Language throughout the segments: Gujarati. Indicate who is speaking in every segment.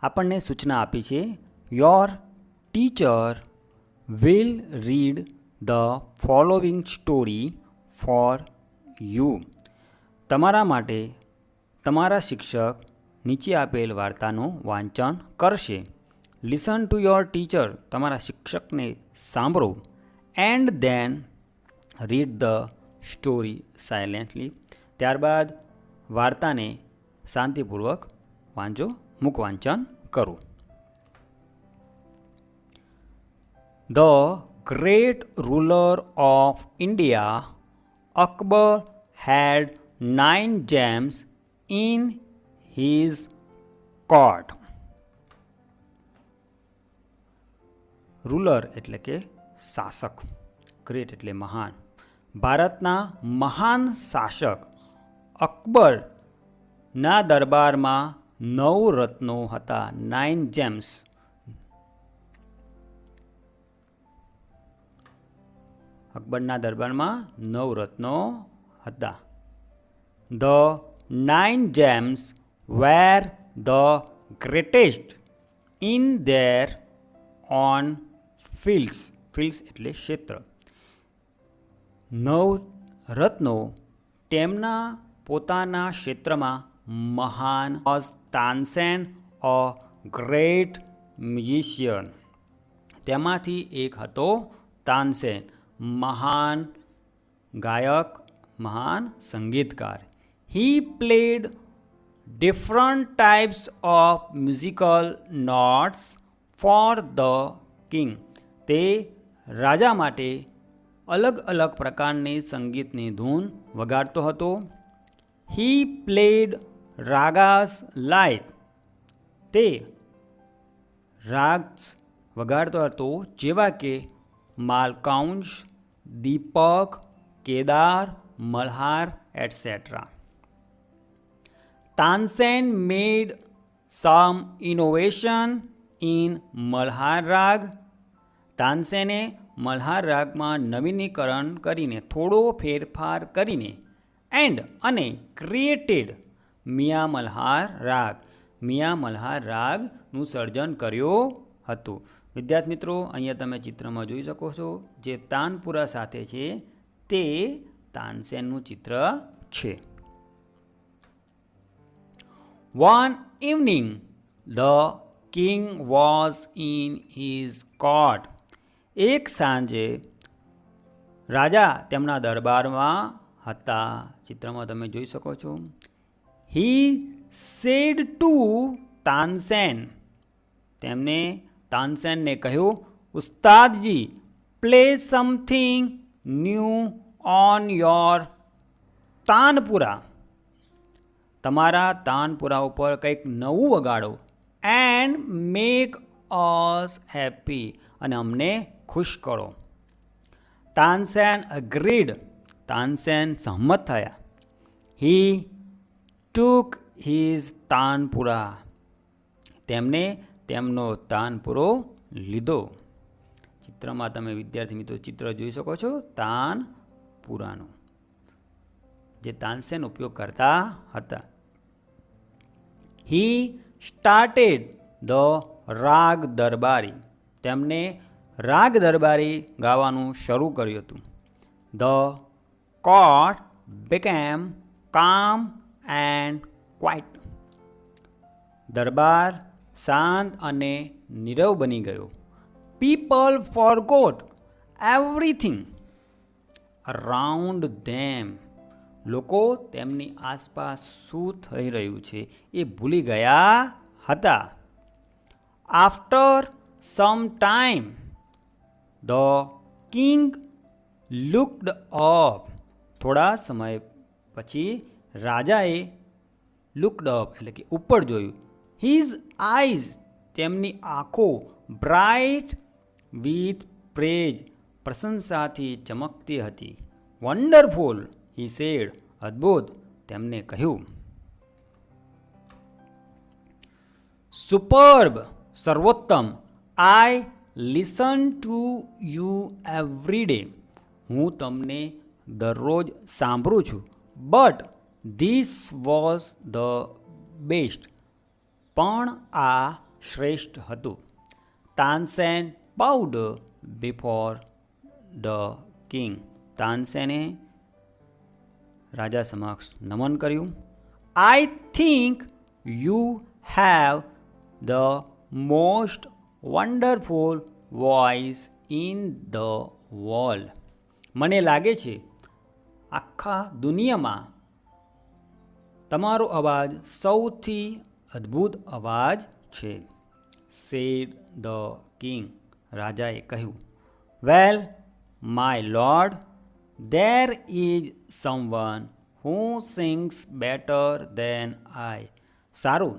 Speaker 1: આપણને સૂચના આપી છે your teacher will read the following story for you. તમારા માટે તમારા શિક્ષક નીચે આપેલ વાર્તાનું વાંચન કરશે. લિસન ટુ યોર ટીચર, તમારા શિક્ષકને સાંભળો. And then read the story silently, ત્યારબાદ વાર્તાને શાંતિપૂર્વક વાંચો, મુખ વાંચન કરો. The great ruler of India Akbar had 9 gems in his court. Ruler એટલે કે શાસક, ગ્રેટ એટલે મહાન. ભારતના મહાન શાસક અકબરના દરબારમાં 9 રત્નો હતા. 9 gems. અકબરના દરબારમાં 9 રત્નો હતા. The 9 gems were the greatest in their own fields. fields એટલે ક્ષેત્ર. 9 રત્નો તેમના પોતાના ક્ષેત્રમાં મહાન. તાનસેન અ ગ્રેટ મ્યુઝિશિયન, તેમાંથી એક હતો તાનસેન, મહાન ગાયક, મહાન સંગીતકાર. He played different types of musical notes for the king. તે રાજા માટે અલગ અલગ પ્રકારની સંગીતની ધૂન વગાડતો હતો. He played ragas like, તે રાગ વગાડતો હતો જેવા કે માલકાઉંશ, દીપક, Kedar, Malhar, etc. Tansen made some innovation in Malhar રાગ. તાનસેને મલ્હાર રાગમાં નવીનીકરણ કરીને, થોડો ફેરફાર કરીને, અને ક્રિએટેડ મિયા મલ્હાર રાગ, મિયા મલ્હાર રાગનું સર્જન કર્યું હતું. વિદ્યાર્થી મિત્રો, અહીંયા તમે ચિત્રમાં જોઈ શકો છો જે તાનપુરા સાથે છે તે તાનસેનનું ચિત્ર છે. One evening, the king was in his court. એક સાંજે રાજા તેમના દરબારમાં હતા. ચિત્રમાં તમે જોઈ શકો છો. He said to તાનસેન, તેમને તાનસેનને કહ્યું, Ustadji, play something new on your tanpura. તમારા તાનપુરા ઉપર કંઈક નવું વગાડો. એન્ડ મેક અસ હેપી, અને અમને ખુશ કરો. તાનસેન અગ્રીડ, તાનસેન સહમત થયા. હી ટુક હિઝ તાનપુરા, તેમને તેમનો તાનપુરો લીધો. ચિત્રમાં તમે વિદ્યાર્થી મિત્રો ચિત્ર જોઈ શકો છો તાનપુરાનું, જે તાનસેન ઉપયોગ કરતા હતા. હી સ્ટાર્ટેડ ધ રાગ દરબારી, તેમને રાગ દરબારી ગાવાનું શરૂ કર્યું હતું. The court became calm and quiet. દરબાર શાંત અને નીરવ બની ગયો. People forgot everything around them. લોકો તેમની આસપાસ શું થઈ રહ્યું છે એ ભૂલી ગયા હતા. After some time, the king looked up. થોડા સમય પછી રાજાએ looked up એટલે કે ઉપર જોયું. His eyes, તેમની આંખો, bright with praise, પ્રશંસાથી ચમકતી હતી. Wonderful, he said, અદ્ભુત, તેમને કહ્યું. Superb, સર્વોત્તમ, I listen to you every day. હું તમને દરરોજ સાંભળું છું. But this was the best. પણ આ શ્રેષ્ઠ હતું. Tansen bowed before the king. તાનસેને રાજા સમક્ષ નમન કર્યું. I think you have the most wonderful voice in the world. મને લાગે છે આખા દુનિયામાં તમારો અવાજ સૌથી અદ્ભુત અવાજ છે. said the king. રાજાએ કહ્યું. well, my lord, there is someone who sings better than I. સારું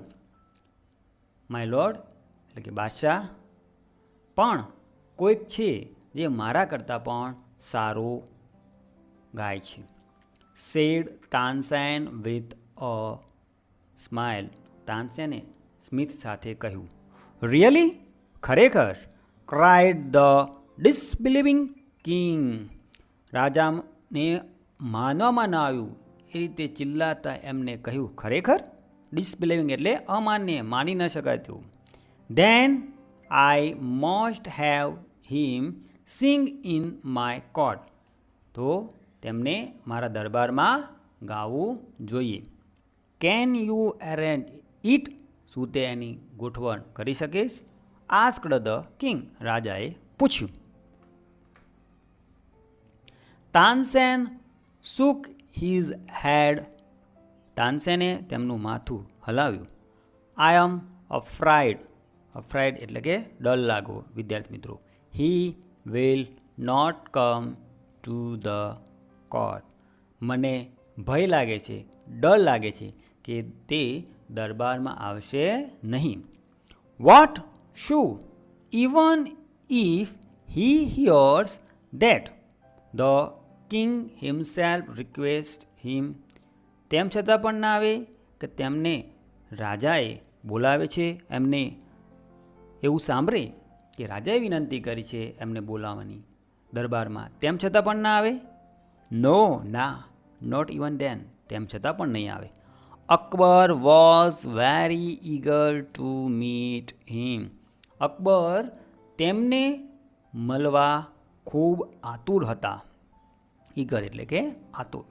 Speaker 1: માય લોર્ડ એટલે કે બાદશાહ, પણ કોઈક છે જે મારા કરતાં પણ સારું ગાય છે. Said Tansen with a smile. તાનસેને સ્મિત સાથે કહ્યું. રિયલી? ખરેખર? Cried the disbelieving king. રાજાને માનવામાં ન આવ્યું એ રીતે ચિલ્લાતા એમને કહ્યું. ખરેખર? ડિસબિલીવિંગ એટલે અમાન્ય, માની ન શકાય તેવું. Then I must have him sing in my court. તો તેમને મારા દરબારમાં ગાવું જોઈએ. Can you arrange it? શું તે એની ગોઠવણ કરી શકીશ? Asked the king. રાજાએ પૂછ્યું. Tansen shook his head. તાનસેને તેમનું માથું હલાવ્યું. આઈ એમ અફ્રાઇડ. અફ્રાઇડ એટલે કે ડર લાગવો. વિદ્યાર્થી મિત્રો, he will not come to the court. મને ભય લાગે છે, ડર લાગે છે કે તે દરબારમાં આવશે નહીં. વોટ? શું? Even if he hears that the king himself request him. તેમ છતાં પણ ના આવે કે તેમને રાજાએ બોલાવે છે, એમને એવું સાંભળે કે રાજાએ વિનંતી કરી છે એમને બોલાવવાની દરબારમાં, તેમ છતાં પણ ના આવે? નો, ના, નોટ ઇવન ધેન. તેમ છતાં પણ નહીં આવે. Akbar was very eager to meet him. Akbar તેમને મળવા ખૂબ આતુર હતા. ઈગર એટલે કે આતુર.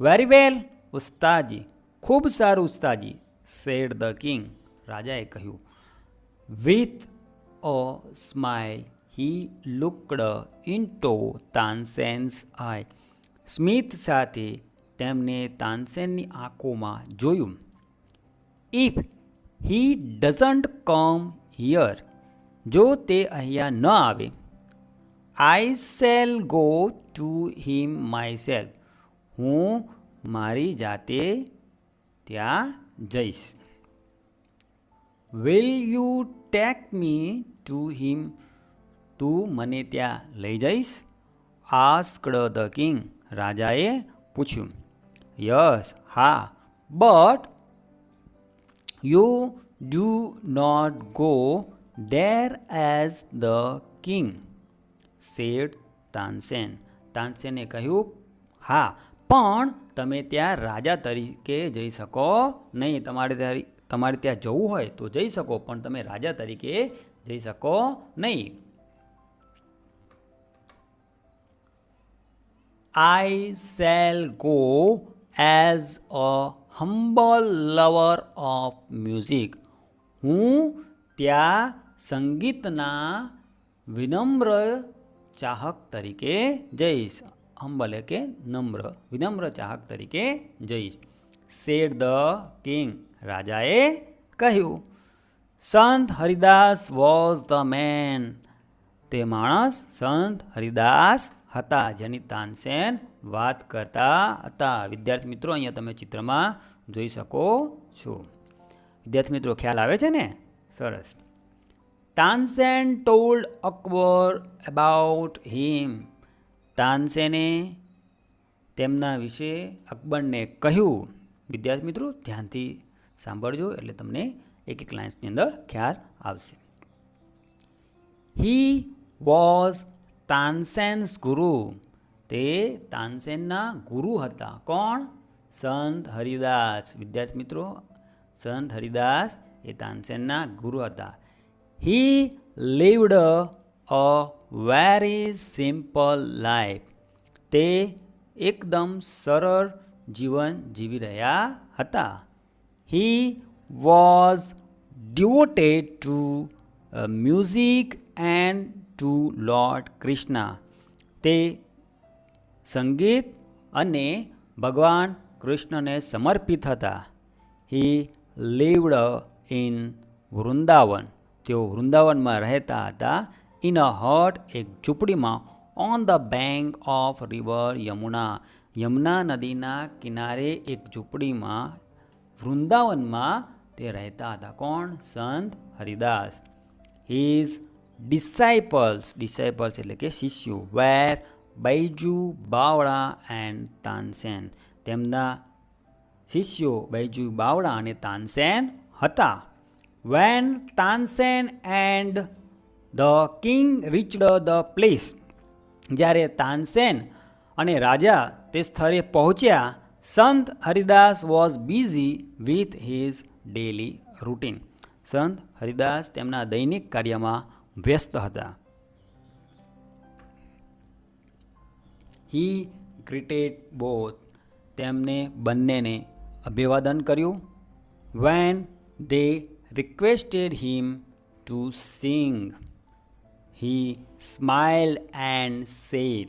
Speaker 1: Very well Ustadji. ખૂબ સારું ઉસ્તાદજી. Said the king. રાજાએ કહ્યું. With a smile he looked into Tansen's eye. સ્મિત સાથે તેમને તાનસેનની આંખોમાં જોયું. If he doesn't come here. જો તે અહીંયા ન આવે, I shall go to him myself. હું મારી જાતે ત્યાં જઈશ. Will you take me to him. તું મને ત્યાં લઈ જઈશ? Asked the king. રાજાએ પૂછ્યું. યસ, હા, but you do not go there as the king. Said Tansen. તાનસેને કહ્યું. હા, પણ તમે ત્યાં રાજા તરીકે જઈ શકો નહીં. તમારે ત્યાં જવું હોય તો જઈ શકો, પણ તમે રાજા તરીકે જઈ શકો નહીં. આઈ shall go as a humble lover of music. હું ત્યાં સંગીતના વિનમ્ર ચાહક તરીકે જઈશ. હમ્બલ એટલે કે નમ્ર, વિનમ્ર ચાહક તરીકે જઈશ. Said the king. રાજાએ કહ્યું. સંત હરિદાસ વોઝ ધ મેન. તે માણસ સંત હરિદાસ હતા જેની તાનસેન વાત કરતા હતા. વિદ્યાર્થી મિત્રો, અહીંયા તમે ચિત્રમાં જોઈ શકો છો. વિદ્યાર્થી મિત્રો, ખ્યાલ આવે છે ને? સરસ. તાનસેન ટોલ્ડ અકબર અબાઉટ હિમ. તાનસેને તેમના વિશે અકબરને કહ્યું. વિદ્યાર્થી મિત્રો, ધ્યાનથી સાંભળજો એટલે તમને એક એક લાઇન્સની અંદર ખ્યાલ આવશે. હી વોઝ તાનસેન્સ ગુરુ. તે તાનસેનના ગુરુ હતા. કોણ? સંત હરિદાસ. વિદ્યાર્થી મિત્રો, સંત હરિદાસ એ તાનસેનના ગુરુ હતા. He lived a very simple life. તે એકદમ સરળ જીવન જીવી રહ્યા હતા. He was devoted to music and to Lord Krishna. તે સંગીત અને ભગવાન કૃષ્ણને સમર્પિત હતા. He lived in Vrindavan. તેઓ વૃંદાવનમાં રહેતા હતા. In a hut, એક ઝૂંપડીમાં, on the bank of river Yamuna. Yamuna નદીના કિનારે એક ઝૂંપડીમાં વૃંદાવનમાં તે રહેતા હતા. કોણ? સંત હરિદાસ. His disciples એટલે કે શિષ્યો were બૈજુ બાવળા એન્ડ તાનસેન. તેમના શિષ્યો બૈજુ બાવળા અને તાનસેન હતા. When Tansen and the king reached the place, જ્યારે તાનસેન અને રાજા તે સ્થળે પહોંચ્યા, સંત Haridas was busy with his daily routine. સંત હરિદાસ તેમના દૈનિક કાર્યમાં વ્યસ્ત હતા. He greeted both. તેમને બંનેને અભિવાદન કર્યું. When they requested him to sing, he smiled and said.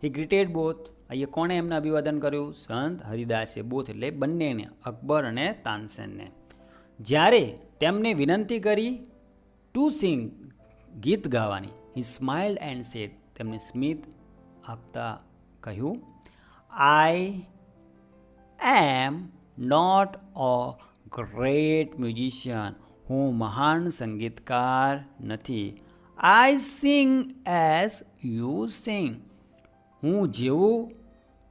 Speaker 1: He greeted both. અહીંયા કોણે એમને અભિવાદન કર્યું? સંત હરિદાસે. બોથ એટલે બંનેને, અકબર અને તાનસેનને. જ્યારે તેમને વિનંતી કરી ટુ સિંગ, ગીત ગાવાની, he smiled and said, તેમને સ્મિત આપતા કહ્યું, I am not a great musician. હું મહાન સંગીતકાર નથી. I sing as you sing. હું જેવું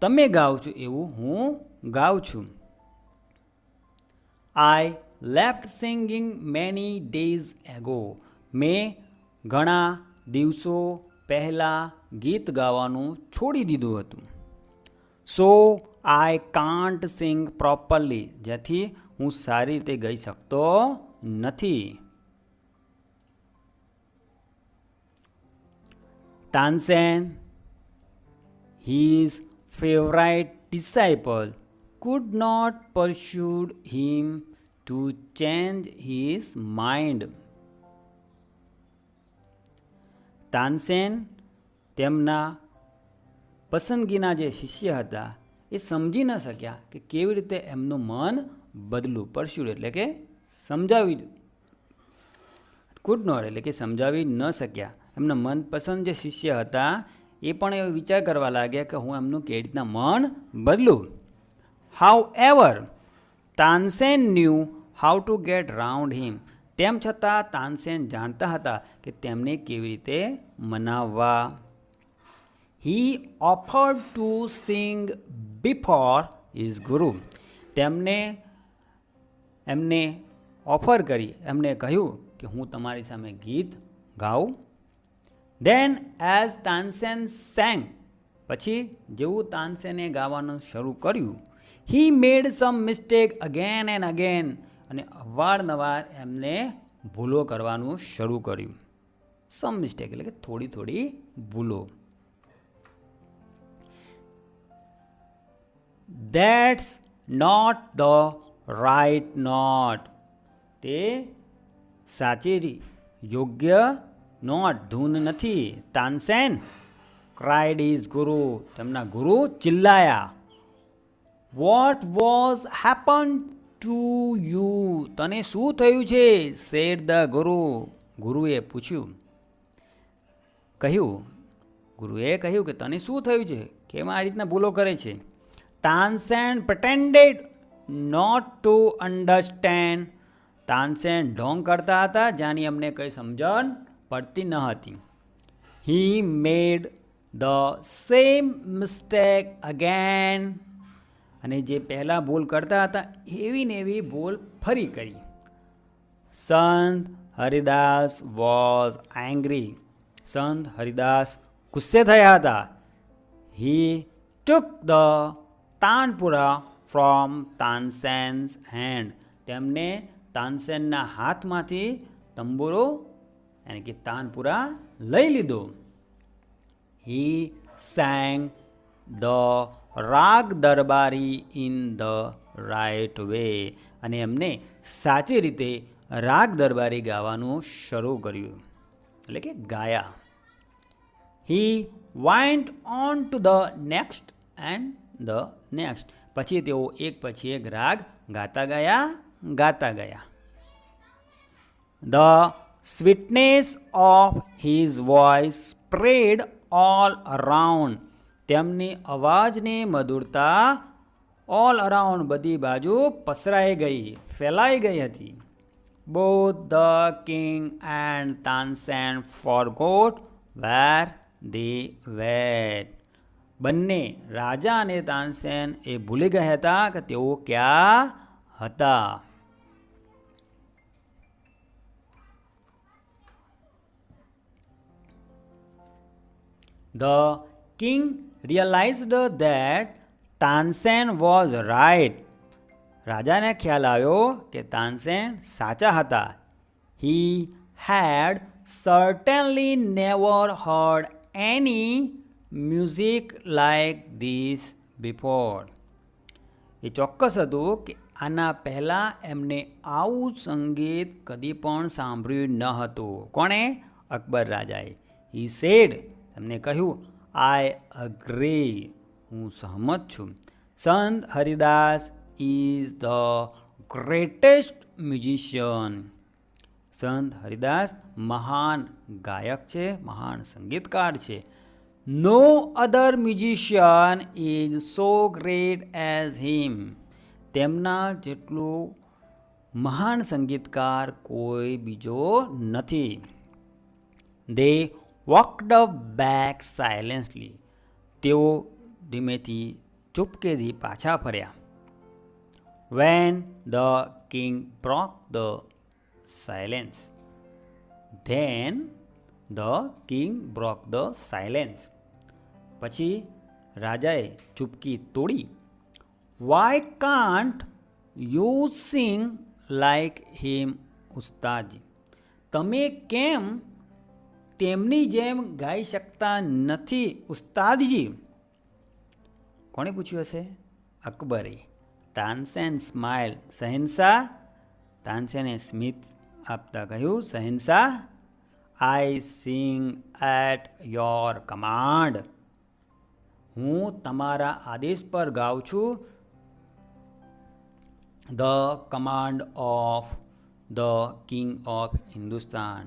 Speaker 1: તમે ગાઓ છો એવું હું ગાઉં છું. I left singing many days ago. મેં ઘણા દિવસો પહેલાં ગીત ગાવાનું છોડી દીધું હતું. So I can't sing properly. જેથી હું સારી રીતે ગાઈ શકતો નથી. Tansen, his favorite disciple, could not persuade him to change his mind. Tansen તેમના પસંદગીના જે શિષ્ય હતા એ સમજી ન શક્યા કે કેવી રીતે એમનું મન બદલું. પરસ્યુડ એટલે કે સમજાવી, કુડ નોટ એટલે કે સમજાવી ન શક્યા. એમના મનપસંદ જે શિષ્ય હતા એ પણ એવો વિચાર કરવા લાગ્યા કે હું એમનું કેવી રીતના મન બદલું. However, Tansen knew how to get round him. તેમ છતાં તાનસેન જાણતા હતા કે તેમને કેવી રીતે મનાવવા. He offered to sing before his guru. એમને ઓફર કરી, એમને કહ્યું કે હું તમારી સામે ગીત ગાઉં. Then as તાનસેન sang, પછી જેવું તાનસેને ગાવાનું શરૂ કર્યું, he made some mistake again and again. અને અવારનવાર એમને ભૂલો કરવાનું શરૂ કર્યું. સમ મિસ્ટેક એટલે કે થોડી થોડી ભૂલો. That's not the right note. તે સાચી યોગ્ય નોટ, ધૂન નથી. Tansen cried his guru. તેમના ગુરુ ચિલ્લાયા. What was happened to you? તને શું થયું છે? said the guru. ગુરુએ પૂછ્યું, કહ્યું, ગુરુએ કહ્યું કે તને શું થયું છે? કેમ આ રીતના ભૂલો કરે છે? Tansen pretended not to understand. Tansen ઢોંગ કરતા હતા, જાની અમને કંઈ સમજણ પડતી ન હતી. He made the same mistake again. અને જે પહેલાં ભૂલ કરતા હતા એવી ને એવી ભૂલ ફરી કરી. સંત હરિદાસ વોઝ એંગ્રી. સંત હરિદાસ ગુસ્સે થયા હતા. He took the tanpura from Tansen's hand. તેમને તાનસેનના હાથમાંથી તંબુરો યાની કે તાનપુરા લઈ લીધો. હી sang the રાગ દરબારી in the right way. અને એમને સાચી રીતે રાગ દરબારી ગાવાનું શરૂ કર્યું, એટલે કે ગાયા. He went on to the next and the next. પછી તેઓ એક પછી એક રાગ ગાતા ગયા. The sweetness of his voice spread all around. તેમની અવાજની મધુરતા all around બધી બાજુ પસરાઈ ગઈ, ફેલાઈ ગઈ હતી. Both the king and Tansen forgot where they were. બંને રાજા અને તાનસેન એ ભૂલી ગયા હતા કે તેઓ ક્યાં હતા. The king realized that Tansen was right. રાજાને ખ્યાલ આવ્યો કે તાનસેન સાચા હતા. He had certainly never heard any music like this before. એ ચોક્કસ હતું કે આના પહેલાં એમને આવું સંગીત કદી પણ સાંભળ્યું ન હતું. કોણે? અકબર રાજાએ. He said, એમને કહ્યું, I agree, હું સહમત છું. સંત Haridas is the greatest musician. સંત હરિદાસ મહાન ગાયક છે, મહાન સંગીતકાર છે. No other musician is so great as him. તેમના જેટલું મહાન સંગીતકાર કોઈ બીજો નથી. They walked back silently. તેઓ ધીમેથી ચૂપકેથી પાછા ફર્યા. When the king broke the silence. Then the king broke the silence. પછી રાજાએ ચૂપકી તોડી. Why can't you sing like him, ઉસ્તાદજી? તમે કેમ તેમની જેમ ગાઈ શકતા નથી, ઉસ્તાદજી? કોણે પૂછ્યું હશે? અકબરે. તાનસેન સ્માઇલ. શહેનશાહ તાનસેને સ્મિત આપતા કહ્યું, શહેનશાહ, I sing at your command. હું તમારા આદેશ પર ગાઉં છું. The command of the king of Hindustan.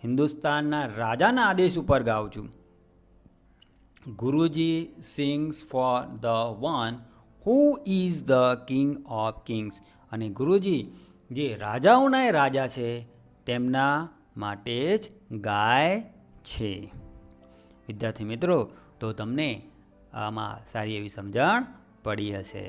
Speaker 1: હિન્દુસ્તાનના રાજાના આદેશ ઉપર ગાઉં છું. ગુરુજી sings for the one who is the king of kings. અને ગુરુજી જે રાજાઓના રાજા છે તેમના માટે જ ગાય છે. વિદ્યાર્થી મિત્રો, તો તમને આમાં સારી એવી સમજણ પડી હશે.